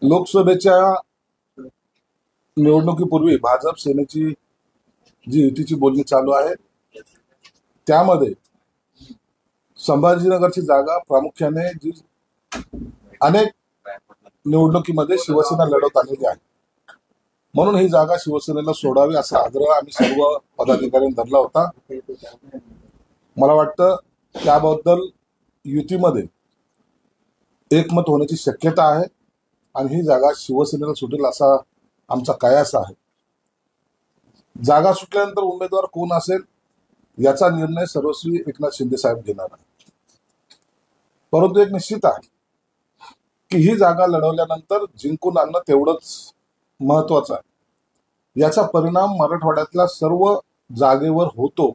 लोकसभेच्या निवडणुकीपूर्वी भाजप सेनेची जी युतीची बोलणी चालू आहे त्यामध्ये संभाजीनगरची जागा प्रामुख्याने जी अनेक निवडणुकीमध्ये शिवसेना लढवत आलेली आहे, म्हणून ही जागा शिवसेनेला सोडावी असा आग्रह आम्ही सर्व पदाधिकाऱ्यांनी धरला होता. मला वाटतं त्याबद्दल युतीमध्ये एकमत होण्याची शक्यता आहे आणि ही जागा शिवसेनेला सुटेल असा आमचा कयास आहे. जागा सुटल्यानंतर उमेदवार कोण असेल याचा निर्णय सर्वस्वी एकनाथ शिंदे साहेब घेणार आहे. परंतु एक निश्चित आहे की ही जागा लढवल्यानंतर जिंकून आणणं तेवढंच महत्वाचं आहे. याचा परिणाम मराठवाड्यातल्या सर्व जागेवर होतो,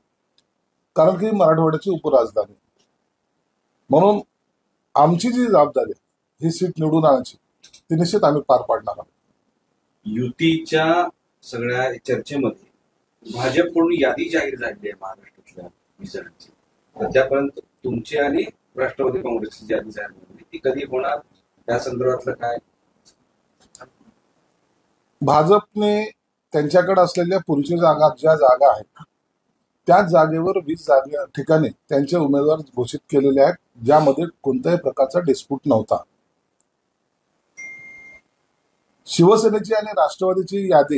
कारण की मराठवाड्याची उपराजधानी. म्हणून आमची जी जबाबदारी आहे ही सीट निवडून आणायची ती निश्चित आम्ही पार पाडणार आहोत. युतीच्या सगळ्या चर्चेमध्ये भाजपकडून यादी जाहीर झाली आहे महाराष्ट्रातल्या विसर्जनची. सध्यापर्यंत तुमची आणि राष्ट्रवादी काँग्रेसची यादी जाहीर झाली, ती कधी होणार त्या संदर्भातलं काय? भाजपने त्यांच्याकडे असलेल्या पुढच्या ज्या जागा आहेत त्याच जागेवर 20 ठिकाणी त्यांचे उमेदवार घोषित केलेले आहेत, ज्यामध्ये कोणत्याही प्रकारचा डिस्प्यूट नव्हता. शिवसेनेची आणि राष्ट्रवादीची यादी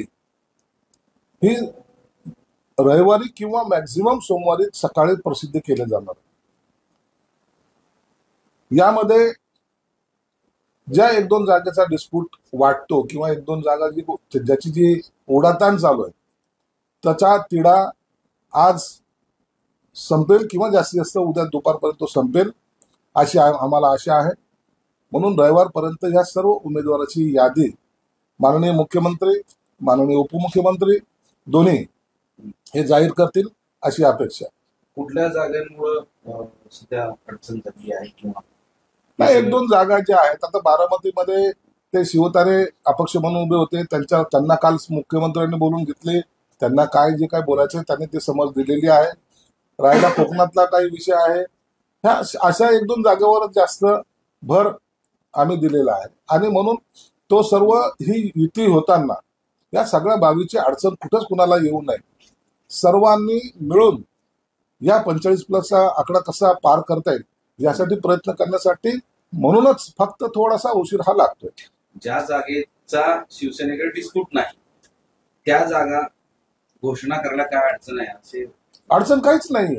ही रविवारी किंवा मॅक्झिमम सोमवारी सकाळी प्रसिद्ध केले जाणार. यामध्ये ज्या 1-2 जागेचा डिस्प्यूट वाटतो किंवा 1-2 जागा ज्याची जी ओढाताण चालू आहे त्याचा तिढा आज संपेल किंवा जास्तीत जास्त उद्या दुपारपर्यंत संपेल अशी आम्हाला आशा आहे. म्हणून रविवारपर्यंत या सर्व उमेदवाराची यादी माननीय मुख्यमंत्री, माननीय उपमुख्यमंत्री दोन्ही हे जाहीर करतील अशी अपेक्षा. कुठल्या जागांमुळे सध्या अडचण झाली आहे किंवा नाही, 1-2 जागा ज्या आहेत, आता बारामतीमध्ये ते शिवतारे अपक्ष म्हणून उभे होते, त्यांना काल मुख्यमंत्र्यांनी बोलून घेतले. त्यांना काय जे काय बोलायचं त्यांनी ते समज दिलेली आहे. राहिला कोकणातला काही विषय आहे, ह्या अशा 1-2 जागेवर जास्त भर आम्ही दिलेला आहे. आणि म्हणून तो सर्व ही युती होताना या सगळ्या बाबीची अडचण कुठंच कुणाला येऊ नये, सर्वांनी मिळून या 45+ आकडा कसा पार करता येईल यासाठी प्रयत्न करण्यासाठी, म्हणूनच फक्त थोडासा उशीर हा लागतोय. ज्या जागेचा शिवसेनेकडे डिस्प्यूट नाही त्या जागा घोषणा करायला काय अडचण आहे? असे अडचण काहीच नाही,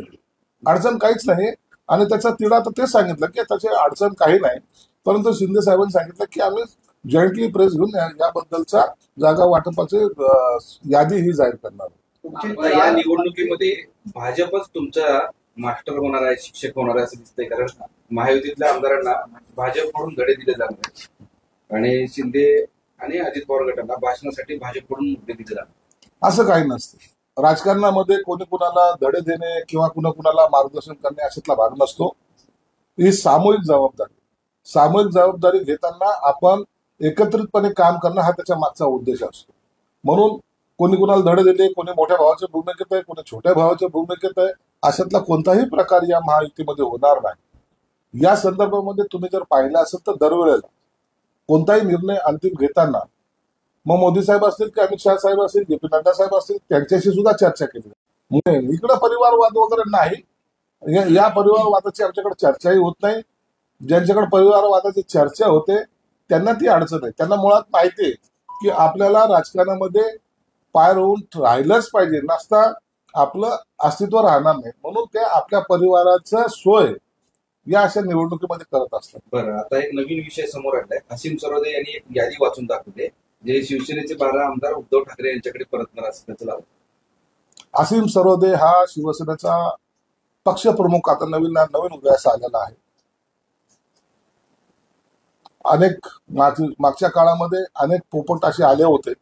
अडचण काहीच नाही. आणि त्याचा तिढा तर तेच सांगितलं की त्याची अडचण काही नाही, परंतु शिंदे साहेबांनी सांगितलं की आम्ही जॉईंटली प्रेस घेऊन याबद्दलचा जागा वाटपाची यादी ही जाहीर करणार. या निवडणुकीमध्ये भाजपच तुमचा मास्टर होणार आहे, शिक्षक होणार आहे असं दिसतंय, कारण महायुतीतल्या आमदारांना भाजपकडून धडे दिले जाणार आहेत आणि शिंदे आणि अजित पवार गटांना भाषणासाठी भाजपकडून मुद्दे दिले जाणार. असं काही नसतं. राजकारणामध्ये कोणी कुणाला धडे देणे किंवा कुणाला मार्गदर्शन करणे अशातला भाग नसतो. ही सामूहिक जबाबदारी, सामूहिक जबाबदारी घेताना आपण एकत्रितपणे काम करणं हा त्याच्या मागचा उद्देश असतो. म्हणून कोणी कुणाला धडे दिले, कोणी मोठ्या भावाच्या भूमिकेत आहे, कोणी छोट्या भावाच्या भूमिकेत आहे, अशातला कोणताही प्रकार या महायुतीमध्ये होणार नाही. या संदर्भामध्ये तुम्ही जर पाहिलं असेल तर दरवेळेला कोणताही निर्णय अंतिम घेताना मग मोदी साहेब असतील की अमित शहा साहेब असतील, जे पी नड्डा साहेब असतील, त्यांच्याशी सुद्धा चर्चा केली. इकडे परिवारवाद वगैरे नाही, या परिवारवादाची आमच्याकडे चर्चाही होत नाही. ज्यांच्याकडे परिवारवादाची चर्चा होते त्यांना ती अडचण आहे. त्यांना मुळात माहिती आहे की आपल्याला राजकारणामध्ये पाय रोवून राहिलंच पाहिजे, नसता आपलं अस्तित्व राहणार नाही. म्हणून ते आपल्या परिवाराचं सोय या अशा निवडणुकीमध्ये करत असतात. बरं, आता एक नवीन विषय समोर आलाय. असीम सरोदे यांनी एक यादी वाचून दाखवली, जे शिवसेनेचे 12 आमदार उद्धव ठाकरे यांच्याकडे परतणार असं त्याचं लावलं. असीम सरोदे हा शिवसेनेचा पक्षप्रमुख आता नवीन उदयास आलेला आहे. अनेक मागच्या काळामध्ये अनेक पोपट असे आले होते,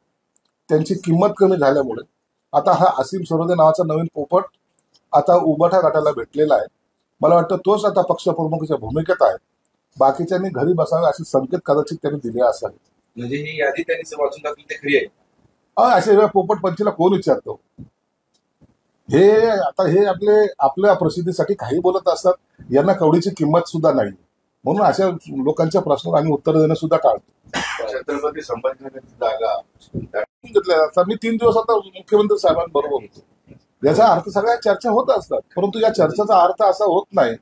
त्यांची किंमत कमी झाल्यामुळे आता हा असीम सरोदे नावाचा नवीन पोपट आता उबाठा गटाला भेटलेला आहे. मला वाटतं तोच आता पक्षप्रमुखाच्या भूमिकेत आहे. बाकीच्यांनी घरी बसावे असे संकेत कदाचित त्यांनी दिले असावे. म्हणजे ही यादी त्यांनी वाचून टाकली ते खरी आहे? असे पोपट पंचीला कोण विचारतो? हे आपल्या प्रसिद्धीसाठी काही बोलत असतात, यांना कवडीची किंमत सुद्धा नाही. म्हणून अशा लोकांच्या प्रश्नावर आम्ही उत्तर देणं सुद्धा टाळतो. छत्रपती संभाजीनगरची जागा घेतल्या आता मी 3 दिवस आता मुख्यमंत्री साहेबांबरोबर होतो. याचा अर्थ सगळ्या चर्चा होत असतात, परंतु या चर्चेचा अर्थ असा होत नाही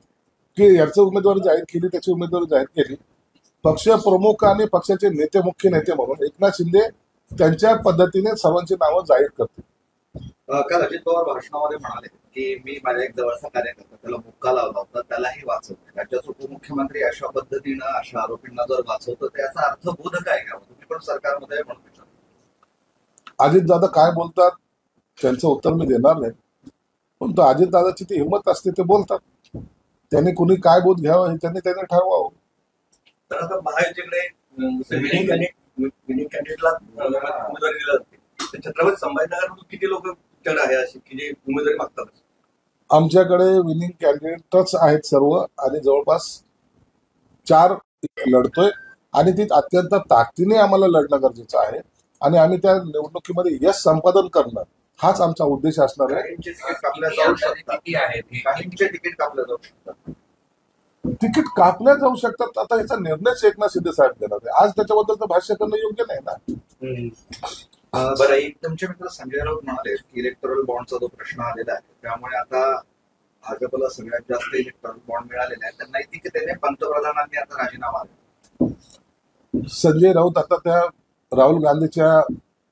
की याची उमेदवारी जाहीर केली, त्याची उमेदवारी जाहीर केली. पक्ष प्रमुख आणि पक्षाचे नेते, मुख्य नेते म्हणून एकनाथ शिंदे त्यांच्या पद्धतीने सर्वांची नावं जाहीर करतील. काल अजित पवार भाषणामध्ये म्हणाले की मी माझ्या एक जवळचा कार्यकर्ता त्याला मुक्का लावला होता, त्यालाही वाचवतो. राज्याचे उपमुख्यमंत्री अशा पद्धतीनं अशा आरोपींना जर वाचवतो त्याचा अर्थ बोधक आहे का? तुम्ही पण सरकारमध्ये म्हणू शकता. अजितदादा काय बोलतात त्यांचं उत्तर मी देणार नाही, पण तो अजितदादाची ती हिंमत असते, ते बोलतात. त्यांनी कुणी काय बोध घ्यावं हे त्यांनी ठरवावं. तर आता महायुतीकडे विनिंग कॅन्डिडेटला उमेदवारी दिली जाते. छत्रपती संभाजीनगरमधून किती लोक तुमच्याकडे आहे अशी की जे उमेदवारी मागतात? आमच्याकडे विनिंग कॅन्डिडेटच आहेत सर्व, आणि जवळपास 4 लढतोय, आणि ती अत्यंत ताकदीने आम्हाला लढणं गरजेचं आहे, आणि आम्ही त्या निवडणुकीमध्ये यश संपादन करणं हाच आमचा उद्देश असणार आहे. काहींचे तिकीट कापल्या जाऊ शकतात, काहींचे तिकीट कापल्या जाऊ शकतात. तिकीट कापल्या जाऊ शकतात, आता याचा निर्णयच एकनाथ शिंदे साहेब देणार आहे. आज त्याच्याबद्दल भाष्य करणं योग्य नाही ना. बरं, एक तुमचे मित्र संजय राऊत म्हणाले की इलेक्टोरल बॉन्डचा जो प्रश्न आलेला आहे त्यामुळे आता भाजपला सगळ्यात जास्त इलेक्टोरल बॉन्ड मिळालेले आहेत, तर नैतिकतेने पंतप्रधानांनी आता राजीनामा दिला. संजय राऊत आता त्या राहुल गांधीच्या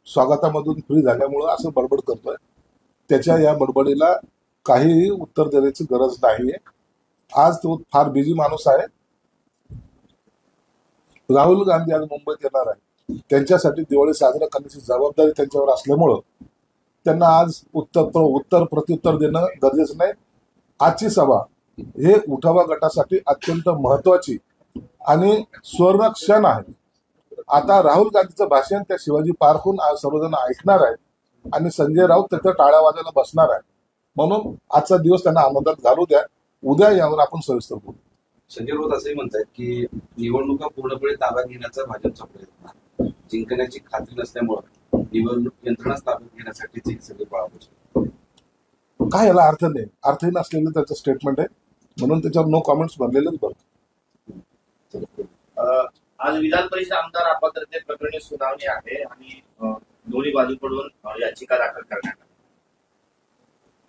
स्वागतामधून फ्री झाल्यामुळं असं बडबड करतोय. त्याच्या या बडबडीला काहीही उत्तर देण्याची गरज नाहीये. आज तो फार बिझी माणूस आहे. राहुल गांधी आज मुंबईत येणार आहे, त्यांच्यासाठी दिवाळी साजरा करण्याची जबाबदारी त्यांच्यावर असल्यामुळं त्यांना आज उत्तर प्रत्युत्तर देणं गरजेचं नाही. आजची सभा हे उठावा गटासाठी अत्यंत महत्वाची आणि स्वर्ण क्षण आहे. आता राहुल गांधीचं भाषण त्या शिवाजी पार्कहून आज सर्वजण ऐकणार आहेत, आणि संजय राऊत तिथं टाळ्या वाजायला बसणार आहे. म्हणून आजचा दिवस त्यांना आनंदात घालू द्या. उद्या यावर आपण सविस्तर बोलू. संजय राऊत असंही म्हणतात की निवडणुका पूर्णपणे ताब्यात घेण्याचा भाजपचा प्रयत्न आहे. जिंकण्याची खात्री नसल्यामुळे निवडणूक यंत्रणा ताब्यात घेण्यासाठीच ही सगळी पळापळ. काय याला अर्थ नाही, अर्थहीन असलेलं त्याचं स्टेटमेंट आहे, म्हणून त्याच्यावर नो कॉमेंट्स भरलेलेच बरं. आज विधान परिषद आमदार अपात्रते प्रकरणी सुनावणी आहे आणि दोन्ही बाजूकडून याचिका दाखल करण्यात आली.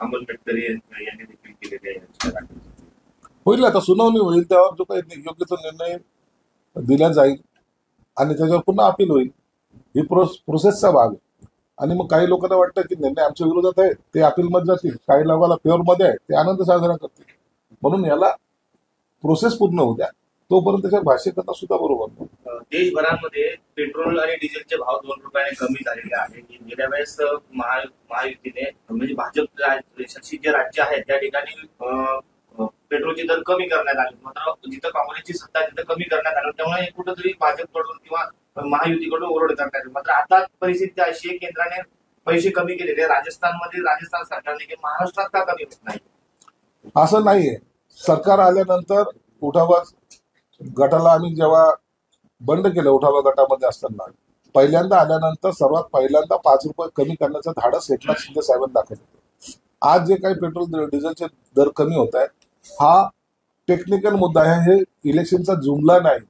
अमोल पेटकरी यांनी देखील केलेली आहे याचिका दाखल. होईल, आता सुनावणी होईल, त्यावर जो काही योग्य तो निर्णय दिला जाईल आणि त्याच्यावर पुन्हा अपील होईल. ही प्रोसेसचा भाग आहे. आणि मग काही लोकांना वाटतं की निर्णय आमच्या विरोधात आहे, ते अपीलमध्ये जातील. काही लोकांना फेवरमध्ये आहे, ते आनंद साजरा करतील. म्हणून याला प्रोसेस पूर्ण होऊ द्या, तोपर्यंत त्याच्यावर भाष्य करणं सुद्धा बरोबर नाही. देशभरामध्ये पेट्रोल आणि डिझेलचे भाव 2 रुपयाने कमी झालेले आहे. गेल्या वेळेस महायुतीने म्हणजे भाजप शासित जे राज्य आहेत त्या ठिकाणी पेट्रोलचे दर कमी करण्यात आले, मात्र जिथं काँग्रेसची सत्ता तिथं कमी करण्यात आलं. त्यामुळे कुठंतरी भाजपकडून किंवा महायुतीकडून ओरड करण्यात आली. मात्र आता परिस्थिती अशी आहे, केंद्राने पैसे कमी केलेले. राजस्थान सरकारने की महाराष्ट्रात का कमी होत नाही? असं नाहीये. सरकार आल्यानंतर उठावा गटाला आम्ही जेव्हा बंड केलं, उठावा गटामध्ये असताना पहिल्यांदा आल्यानंतर सर्वात पहिल्यांदा 5 रुपये कमी करण्याचं धाडस एकनाथ शिंदे साहेबांनी दाखवलं होतं. आज जे काही पेट्रोल डिझेलचे दर कमी होत आहेत, हा टेक्निकल मुद्दा आहे. हे इलेक्शनचा जुमला नाही.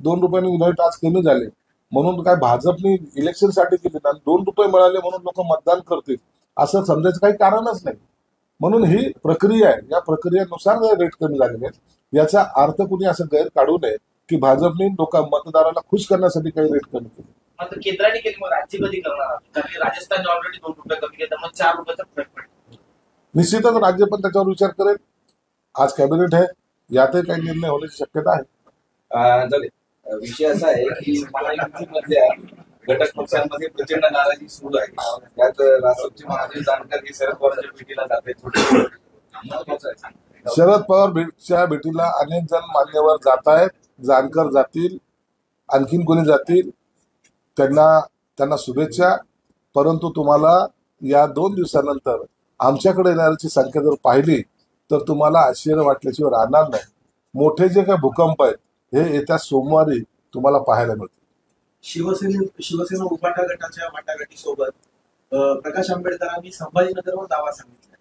2 रुपयांनी युनिट आज कमी झाले म्हणून काय भाजपने इलेक्शनसाठी केले नाही, 2 रुपये मिळाले म्हणून लोक मतदान करतील असं समजायचं काही कारणच नाही. म्हणून ही प्रक्रिया आहे. या प्रक्रियेनुसार रेट कमी झालेले आहेत. याचा अर्थ कुणी असं गैर काढू नये की भाजपने मतदाराला खुश करण्यासाठी काही रेट कमी केले. मात्र केंद्राने केली, मग राज्य कधी करणार? कारण राजस्थानने ऑलरेडी 2 रुपये कमी केले, त्यामुळे 4 रुपयाचा फरक पडतो. निश्चितच राज्य पण त्याच्यावर विचार करेल. आज कॅबिनेट आहे, यातही काही निर्णय होण्याची शक्यता आहे. झाले. विषय असा आहे की महायुतीमधल्या घटक पक्षांमध्ये प्रचंड नाराजी सुरू आहे. त्यात रासपचे महादेव जानकर हे शरद पवारांच्या भेटीला जाते. शरद पवारच्या भेटीला अनेक जण मान्यवर जात आहेत. जानकर जातील, आणखीन कोणी जातील, त्यांना शुभेच्छा. परंतु तुम्हाला या 2 दिवसानंतर आमच्याकडे येणाऱ्याची संख्या जर पाहिली तर तुम्हाला आश्चर्य वाटल्याशिवाय राहणार नाही. मोठे जे काही भूकंप आहेत हे येत्या सोमवारी तुम्हाला पाहायला मिळतील. शिवसेना उभाटा गटाच्या वाटाघाटीसोबत प्रकाश आंबेडकरांनी संभाजीनगरवर दावा सांगितला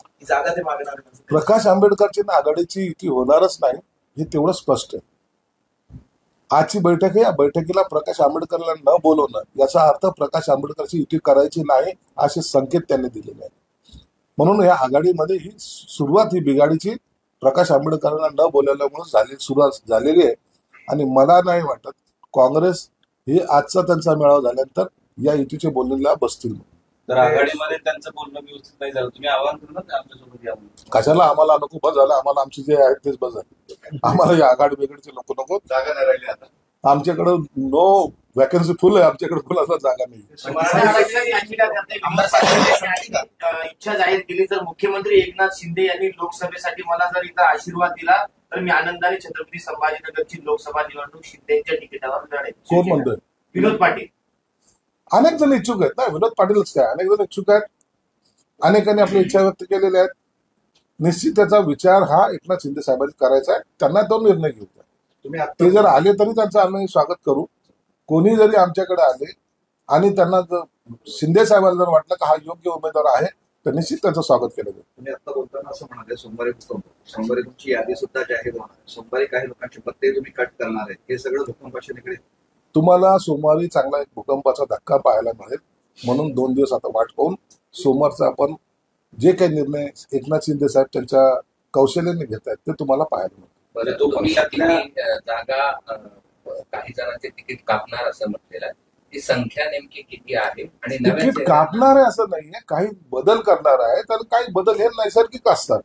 की जागा ते मागणार नाही. प्रकाश आंबेडकरची आघाडीची युती होणारच नाही हे तेवढं स्पष्ट आहे. आजची बैठक आहे, या बैठकीला प्रकाश आंबेडकरला न बोलवणं याचा अर्थ प्रकाश आंबेडकरची युती करायची नाही असे संकेत त्यांनी दिलेले आहेत. म्हणून या आघाडीमध्ये ही सुरुवात ही बिघाडीची प्रकाश आंबेडकरांना न बोलवल्यामुळे सुरुवात झालेली आहे. आणि मला नाही वाटत काँग्रेस हे आजचा त्यांचा मेळावा झाल्यानंतर या युतीचे बोलणीला बसतील. तर आघाडीमध्ये त्यांचं बोलणं व्यवस्थित नाही झालं, तुम्ही आवाहन करू ना आमच्यासोबत या म्हणून. कशाला आम्हाला नको, बस झालं आम्हाला, आमचे जे आहेत तेच बस झाले. आम्हाला या आघाडी बिघडीचे लोक नको. जागा नाही राहिली आता. आमच्याकडे नो वॅकन्सी फुल आहे, आमच्याकडे फुल असला जागा नाही. इच्छा जाहीर केली तर मुख्यमंत्री एकनाथ शिंदे यांनी लोकसभेसाठी मला जर इथं आशीर्वाद दिला तर मी आनंदाने छत्रपती संभाजीनगरची लोकसभा निवडणूक शिंदेच्या तिकिटावर लढेल. कोण म्हणतोय? विनोद पाटील. अनेक जण इच्छुक आहेत ना, विनोद पाटीलच काय, अनेक जण इच्छुक आहेत. अनेकांनी आपली इच्छा व्यक्त केलेल्या आहेत. निश्चित त्याचा विचार हा एकनाथ शिंदे साहेबांनी करायचा आहे, त्यांना तो निर्णय घेऊ द्या. तुम्ही ते जर आले तरी त्यांचं आम्ही स्वागत करू. कोणी जरी आमच्याकडे आले आणि त्यांना जर शिंदे साहेबांना जर वाटलं का हा योग्य उमेदवार आहे तर निश्चित त्यांचं स्वागत केलं जाईल. तुम्ही आता बोलताना असं म्हणाले सोमवारी तुमची यादी सुद्धा जाहीर होणार. सोमवारी काही लोकांचे पत्ते तुम्ही कट करणार आहेत. हे सगळं भूकंपाशी निगडीत. तुम्हाला सोमवारी चांगला एक भूकंपाचा धक्का पाहायला मिळेल. म्हणून 2 दिवस आता वाट पाहून सोमवारचा आपण जे काही निर्णय एकनाथ शिंदे साहेब त्यांच्या कौशल्याने घेत आहेत ते तुम्हाला पाहायला मिळेल. बरं, तो पक्षातल्या जागा काही जणांचे तिकीट कापणार असं म्हटलेलं आहे. ती संख्या नेमकी किती आहे आणि तिकीट कापणार आहे असं नाहीये, काही बदल करणार आहे. तर काही बदल हे नैसर्गिक असतात.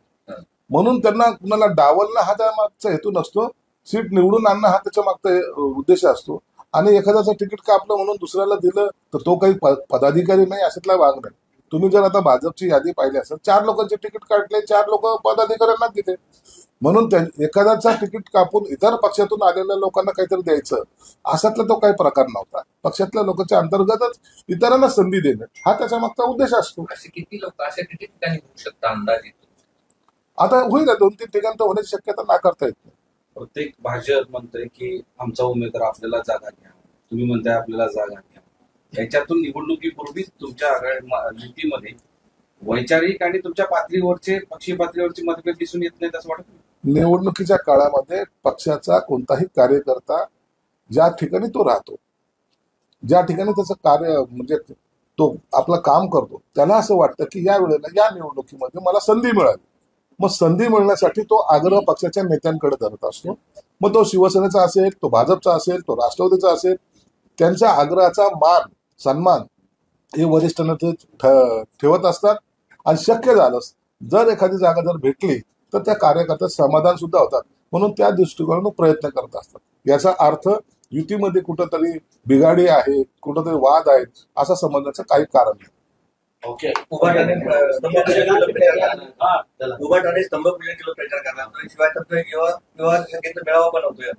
म्हणून त्यांना कुणाला डावलणं हा त्यामागचा हेतू नसतो. सीट निवडून आणणं हा त्याच्या मागचा उद्देश असतो. आणि एखाद्याचं तिकीट कापलं म्हणून दुसऱ्याला दिलं तर तो काही पदाधिकारी नाही अशातला भाग नाही. तुम्ही जर आता भाजपची यादी पाहिली असेल, 4 लोकांचे तिकीट काढले, 4 लोक पदाधिकाऱ्यांना दिले. म्हणून एखाद्याचा तिकीट कापून इतर पक्षातून आलेल्या लोकांना काहीतरी द्यायचं असातला तो काही प्रकार नव्हता. पक्षातल्या लोकांच्या अंतर्गतच इतरांना संधी देणं हा त्याच्या मागचा उद्देश असतो. असे किती लोक अशा किती ठिकाणी होऊ शकता अंदाजे? आता होईल 2-3 ठिकाणी तर होण्याची शक्यता नाकारता येत नाही. प्रत्येक भाजप म्हणतोय की आमचा उमेदवार आपल्याला जागा घ्या, तुम्ही म्हणताय आपल्याला जागा घ्या. याच्यातून निवडणुकीपूर्वी तुमच्या युतीमध्ये वैचारिक आणि तुमच्या पातळीवरचे पक्षीय पातळीवरचे मतभेद दिसून येत नाहीत असं वाटत नाही? निवडणुकीच्या काळामध्ये पक्षाचा कोणताही कार्यकर्ता ज्या ठिकाणी तो राहतो, ज्या ठिकाणी त्याचं कार्य म्हणजे तो आपलं काम करतो, त्याला असं वाटतं की या वेळेला या निवडणुकीमध्ये मला संधी मिळाली. मग संधी मिळण्यासाठी तो आग्रह पक्षाच्या नेत्यांकडे धरत असतो. मग तो शिवसेनेचा असेल, तो भाजपचा असेल, तो राष्ट्रवादीचा असेल, त्यांच्या आग्रहाचा मान सन्मान हे वरिष्ठ नेते ठेवत असतात. आणि शक्य झालंच जर एखादी जागा जर भेटली तर त्या कार्यकर्त्यात समाधान सुद्धा होतात. म्हणून त्या दृष्टिकोनातून प्रयत्न करत असतात. याचा अर्थ युतीमध्ये कुठंतरी बिघाडी आहे, कुठंतरी वाद आहेत असं समजण्याचं काही कारण नाही. ओके. उभाटाने स्तंभपूजन केलं प्रचार करणार. शिवाय तर युवा संघाचा मेळावा पण होतोय.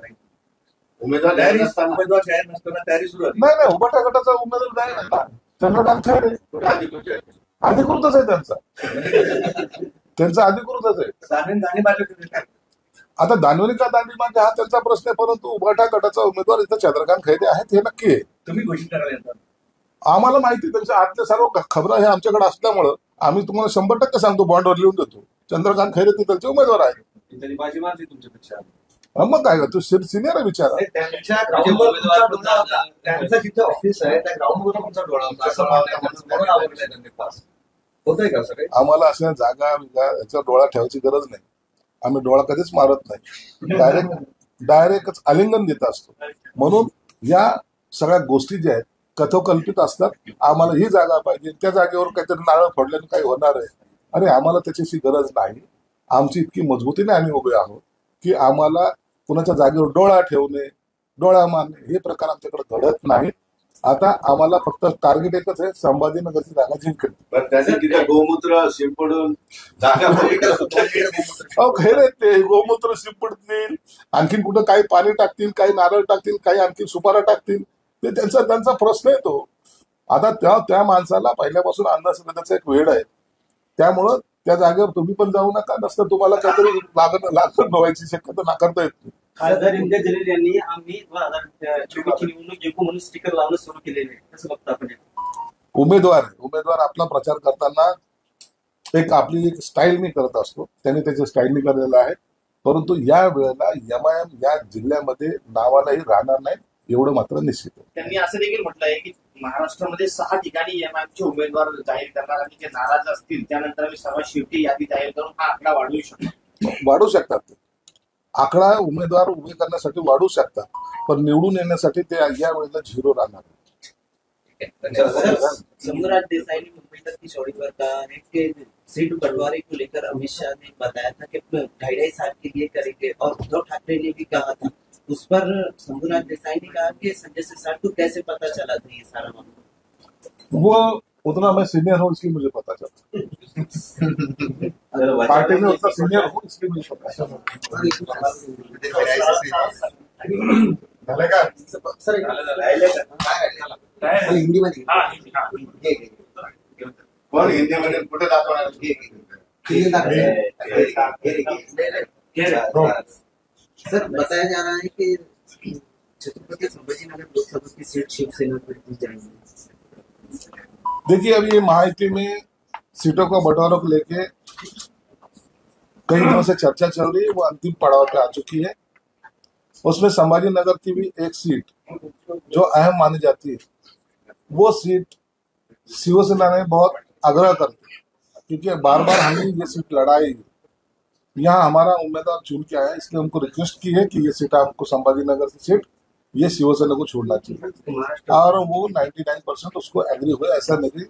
उमेदवार तयारी जाहीर नसताना उमेदवार जाहीर नसताना तयारी सुरू आहे. नाही उभाटा गटाचा उमेदवार नाही ना, चंद्रकांत खैरे अधिकृतच आहे त्यांचा अधिकृतच आहे. दांडी मारली. आता दानवेली का दांडी मारली हा त्यांचा प्रश्न आहे, परंतु उभाटा गटाचा उमेदवार इथं चंद्रकांत खैरे आहेत हे नक्की आहे. तुम्ही घोषित करायला आम्हाला माहिती त्यांच्या आतल्या सर्व खबरा हे आमच्याकडे असल्यामुळं आम्ही तुम्हाला 100% सांगतो, बॉन्डवर लिहून देतो. चंद्रकांत खैरे ते त्यांचे उमेदवार आहेत. त्यांनी बाजी मारली तुमच्यापेक्षा. मग काय तू सिनियर विचार त्यांच्या ग्राउंडवर तुमचा डोळा होता. त्यांचं जिथे ऑफिस आहे त्या ग्राउंडवर तुमचा डोळा होता असं म्हणून आवडलंय त्यांनी पास होतंय का सगळे? आम्हाला अशा जागा याचा डोळा ठेवायची गरज नाही. आम्ही डोळा कधीच मारत नाही, डायरेक्टच आलिंगन देत असतो. म्हणून या सगळ्या गोष्टी ज्या आहेत कथोकल्पित असतात. आम्हाला ही जागा पाहिजे, त्या जागेवर काहीतरी नारळ फोडल्याने काही होणार आहे, अरे आम्हाला त्याच्याशी गरज नाही. आमची इतकी मजबूतीने आम्ही उभे आहोत की आम्हाला कुणाच्या जागेवर डोळा ठेवणे, डोळा मारणे हे प्रकार आमच्याकडे घडत नाही. आता आम्हाला फक्त टार्गेट एकच आहे, संभाजीनगरची जागा जिंकणे. पण त्याने तिथे गोमूत्र शिंपडून जागा खैर ते गोमूत्र शिंपडतील, आणखीन कुठं काही पाणी टाकतील, काही नारळ टाकतील, काही आणखी सुपारा टाकतील, ते त्यांचा प्रश्न आहे तो. आता त्या माणसाला पहिल्यापासून अंधश्रद्धेचा एक वेळ आहे. त्यामुळं त्या जागेवर तुम्ही पण जाऊ नका, नसतं तुम्हाला काहीतरी लागण व्हायची शक्यता नाकारता येत नाही. खासदार इंद्र जलील यांनी आम्ही 2024 ची निवडणूक जिंकू म्हणून स्टिकर लावणं सुरू केलेले आहे, कसं बघता आपण? उमेदवार आपला प्रचार करताना आपली एक स्टाईल मी करत असतो, त्यांनी त्याची स्टाईलनी केलेलं आहे. परंतु या वेळेला एमआयएम या जिल्ह्यामध्ये नावालाही राहणार नाही एवढं मात्र निश्चित आहे. त्यांनी असं देखील म्हटलं आहे की महाराष्ट्रामध्ये 6 ठिकाणी एमआयएमचे उमेदवार जाहीर करणार आणि जे नाराज असतील त्यानंतर आम्ही सर्वात शेवटी यादी जाहीर करून हा आकडा वाढवू शकतो. वाढू शकतात ते आकडा उमेदवार उभे करण्यासाठी वाढू शकतात, पण निवडून येण्यासाठी ते या वेळेला 0 राहणार. शंभूराज देसाई ने मुंबई तक की चौड़ी पर कहा है कि सीट बंटवारे को लेकर अमित शाह ने बताया था कि 2.5 साल के लिए करेंगे और उद्धव ठाकरे ने भी कहा था, उस पर शंभूराज देसाई ने कहा कि संजय सिरसाट को कैसे पता चला था ये सारा मामला? वो उतना मैं सीनियर हूँ इसलिए मुझे पता चला, पार्टी में उतना सीनियर हूँ इसलिए मुझे पता चला. हिंदी मध्ये कोण हिंदीमध्ये कुठे दाखवणार? सर बताया जा रहा है कि छत्रपति संभाजीनगर लोकसभा की सीट शिवसेना को दी जाएगी. देखिए अभी ये महायुति में सीटों का बंटवारा को लेके कई दिनों से चर्चा चल रही है, वो अंतिम पड़ाव पे आ चुकी है. उसमें संभाजीनगर की भी एक सीट जो अहम मानी जाती है, वो सीट शिवसेना ने बहुत आग्रह करती है क्योंकि बार बार हमने ये सीट लड़ाई, यहाँ हमारा उम्मीदवार चुन के आया, इसलिए उनको रिक्वेस्ट की है कि ये सीट हमको संभाजीनगर की सीट ये शिवसेना को छोड़ना चाहिए, और वो 99% उसको एग्री हुए. ऐसा मेरी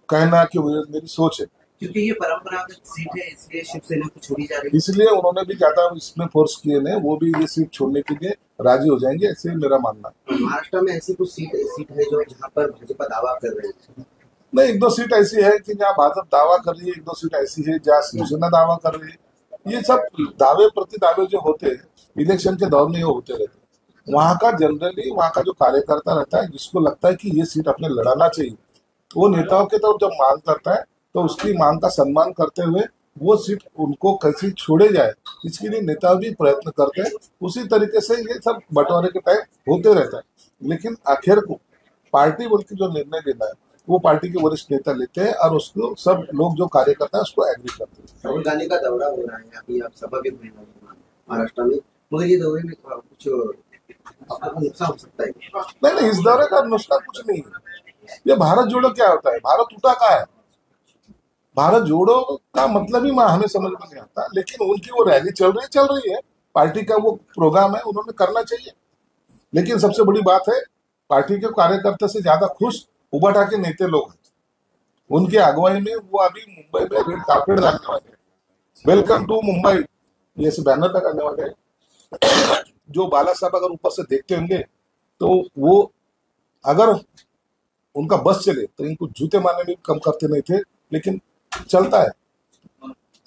कहना कि मेरी सोच है, क्योंकि ये परंपरागत सीट है इसलिए शिवसेना को छोड़ी जा रही है. इसलिए उन्होंने भी ज्यादा इसमें फोर्स किए ने, वो भी ये सीट छोड़ने के लिए राजी हो जाएंगे, ऐसे मेरा मानना है. महाराष्ट्र में ऐसी कुछ सीट है जो जहाँ पर भाजपा दावा कर रहे हैं. नहीं, 1-2 सीट ऐसी है कि जहाँ भाजपा दावा कर रही है, 1-2 सीट ऐसी है जहाँ शिवसेना दावा कर रही है. ये सब दावे प्रति दावे जो होते हैं इलेक्शन के दौर में ये होते रहते हैं. वहाँ का जनरली वहाँ का जो कार्यकर्ता रहता है जिसको लगता है कि ये सीट अपने लड़ाना चाहिए, वो नेताओं की तरफ जब मांग करता है तो उसकी मांग का सम्मान करते हुए वो सीट उनको कैसे छोड़े जाए इसके लिए नेता भी प्रयत्न करते हैं. उसी तरीके से ये सब बंटवारे के टाइम होते रहता है, लेकिन आखिर को पार्टी बोल के जो निर्णय लेना है वो पार्टी के वरिष्ठ नेता लेते हैं और उसको सब लोग जो कार्यकर्ता है उसको एग्री करते हैं. राहुल गांधी का दौरा हो रहा है अभी, आप सभा भी होने वाली है महाराष्ट्र में, मगर ये दौरे में कुछ आपको नुकसान हो सकता है. नहीं, इस दौरे का नुकसान कुछ नहीं है. ये भारत जोड़ो क्या होता है, भारत टूटा का है. भारत जोड़ो का मतलब ही हमें समझ में नहीं आता, लेकिन उनकी वो रैली चल रही है, पार्टी का वो प्रोग्राम है, उन्होंने करना चाहिए. लेकिन सबसे बड़ी बात है पार्टी के कार्यकर्ता से ज्यादा खुश उबाटा के नेता लोग हैं. उनकी अगुवाई में वो अभी मुंबई में रेड कार्पेट डालने वाले हैं, वेलकम टू मुंबई ये से बैनर लगाने वाले हैं. जो बाला साहब अगर ऊपर से देखते होंगे तो वो अगर उनका बस चले तो इनको जूते मारने में कम करते नहीं थे, लेकिन चलता है.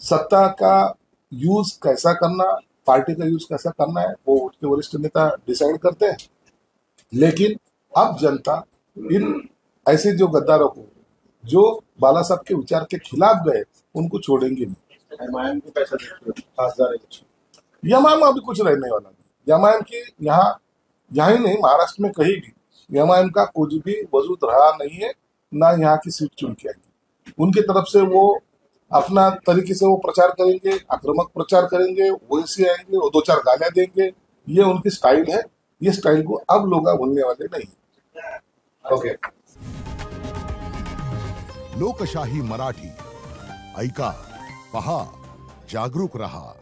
सत्ता का यूज कैसा करना, पार्टी का यूज कैसा करना है वो उनके वरिष्ठ नेता डिसाइड करते हैं. लेकिन अब जनता इन ऐसे जो गद्दारों को जो बाला साहब के विचार के खिलाफ गए उनको छोड़ेंगे नहीं. एमआईएम को कैसा देखते हो खासदार इलेक्शन? एमआईएम अभी कुछ रहने वाला नहीं. एमआईएम की यहाँ ही नहीं महाराष्ट्र में कहीं भी एमआईएम का कुछ भी वजूद रहा नहीं है, ना यहाँ की सीट चुन के आएगी. उनकी तरफ से वो अपना तरीके से वो प्रचार करेंगे, आक्रामक प्रचार करेंगे, वैसे आएंगे, वो 2-4 गालियां देंगे. ये उनकी स्टाइल है. ये स्टाइल को अब लोग भूलने वाले नहीं. ओके. लोकशाही मराठी ऐका, पहा, जागरूक रहा.